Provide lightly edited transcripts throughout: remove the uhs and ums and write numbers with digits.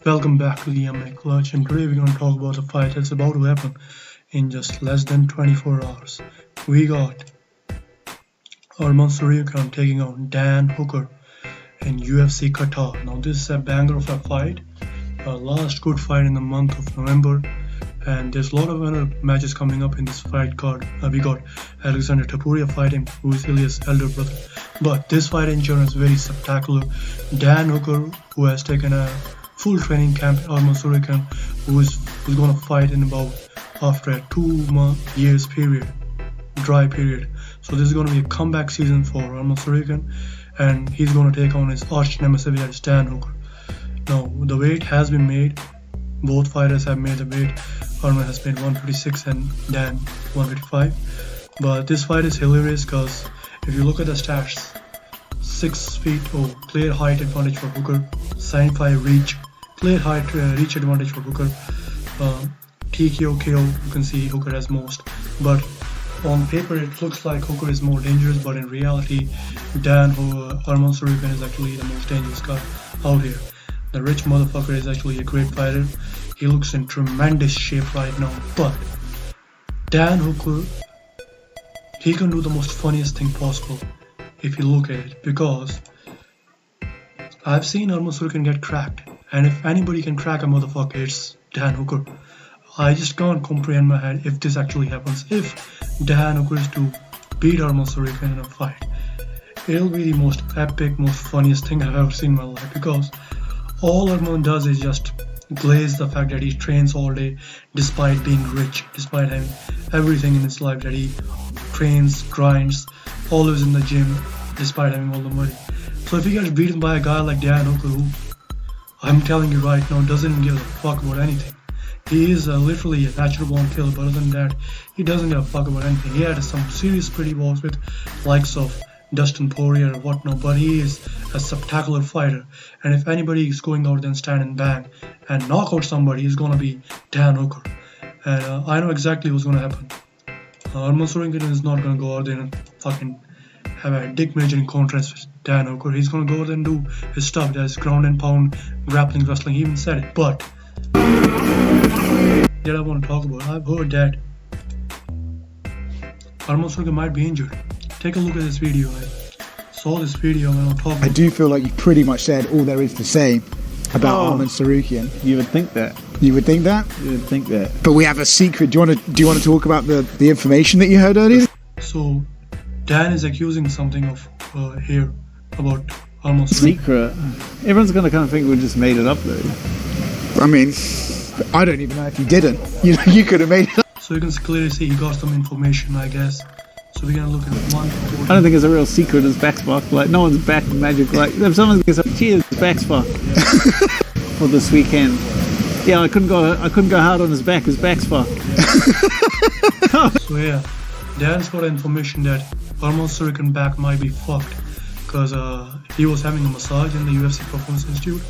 Welcome back to the MMA Clutch, and today we're going to talk about the fight that's about to happen in just less than 24 hours. We got ARMAN taking on Dan Hooker in Ufcqatar. Now this is a banger of a fight, last good fight in the month of November, and there's a lot of other matches coming up in this fight card. We got Alexander Topuria fighting, who is Ilya's elder brother. But this fight in general is very spectacular. Dan Hooker, who has taken a full training camp at ARMAN, who's going to fight in about after a 2 years period, dry period. So this is going to be a comeback season for ARMAN, and he's going to take on his arch nemesis, that is Dan Hooker. Now the weight has been made. Both fighters have made the weight. ARMAN has made 156 and Dan 155. But this fight is hilarious because if you look at the stats, 6 feet clear height advantage for Hooker, 75 reach, clear height reach advantage for Hooker. TKO KO, you can see Hooker has most, but on paper it looks like Hooker is more dangerous, but in reality ARMAN is actually the most dangerous guy out here. The rich motherfucker is actually a great fighter. He looks in tremendous shape right now, but Dan Hooker, he can do the most funniest thing possible if you look at it, because I've seen ARMAN get cracked, and if anybody can crack a motherfucker, it's Dan Hooker. I just can't comprehend my head if this actually happens. If Dan Hooker is to beat ARMAN in a fight, it'll be the most epic, most funniest thing I've ever seen in my life, because all ARMAN does is just glaze the fact that he trains all day despite being rich, despite having everything in his life, that he trains, grinds, always in the gym despite having all the money. So if he gets beaten by a guy like Dan Hooker, who I'm telling you right now doesn't give a fuck about anything. He is literally a natural born killer, but other than that, he doesn't give a fuck about anything. He had some serious pretty wars with likes of Dustin Poirier or whatnot, but he is a spectacular fighter, and if anybody is going out there and stand and bang and knock out somebody, it's gonna be Dan Hooker. And I know exactly what's gonna happen. ARMAN is not gonna go out there and fucking have a dick measuring contest with Dan Hooker. He's gonna go out there and do his stuff. That's ground and pound, grappling, wrestling. He even said it. But that I want to talk about, I've heard that ARMAN might be injured. Take a look at this video. I saw this video and I'm talking. I do feel like you've pretty much said all there is to say about ARMAN. You would think that. You would think that? You would think that. But we have a secret. Do you want to talk about the information that you heard earlier? So Dan is accusing something of here about ARMAN. Secret? Everyone's going to kind of think we just made it up though. I mean, I don't even know if you didn't. You could have made it up. So you can clearly see he got some information, I guess. So we're gonna look at one. I don't think it's a real secret as backspark. Like no one's back in Magic. Like if someone's gonna say, "Cheers, backspark," for this weekend. Yeah, I couldn't go hard on his back. His back's fucked. So yeah, Dan's got information that ARMAN back might be fucked, because he was having a massage in the UFC Performance Institute,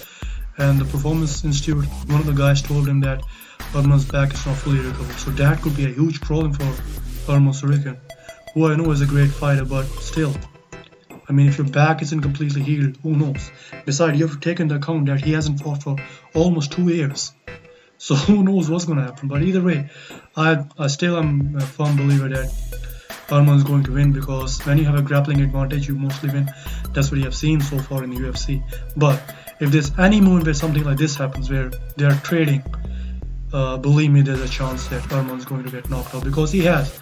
and the Performance Institute, one of the guys told him that ARMAN's back is not fully recovered. So that could be a huge problem for ARMAN, who I know is a great fighter, but still, I mean, if your back isn't completely healed, who knows? Besides, you have to take into account that he hasn't fought for almost 2 years, so who knows what's going to happen. But either way, I still am a firm believer that ARMAN is going to win, because when you have a grappling advantage, you mostly win. That's what you have seen so far in the UFC. But if there's any moment where something like this happens, where they are trading, believe me, there's a chance that ARMAN is going to get knocked out, because he has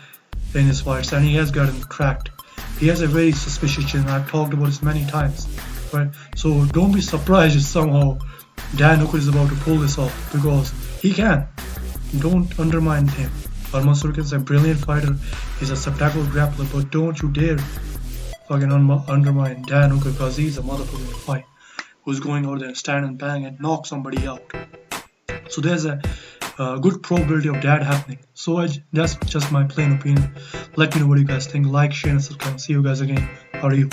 in his fights, and he has gotten cracked. He has a very suspicious chin. I've talked about this many times, right? So don't be surprised if somehow Dan Hooker is about to pull this off, because he can. Don't undermine him. ARMAN is a brilliant fighter. He's a spectacular grappler, but don't you dare fucking undermine Dan Hooker, because he's a motherfucker in the fight who's going out there and stand and bang and knock somebody out. So there's a good probability of that happening. So that's just my plain opinion. Let me know what you guys think. Like, share, and subscribe. See you guys again. How are you?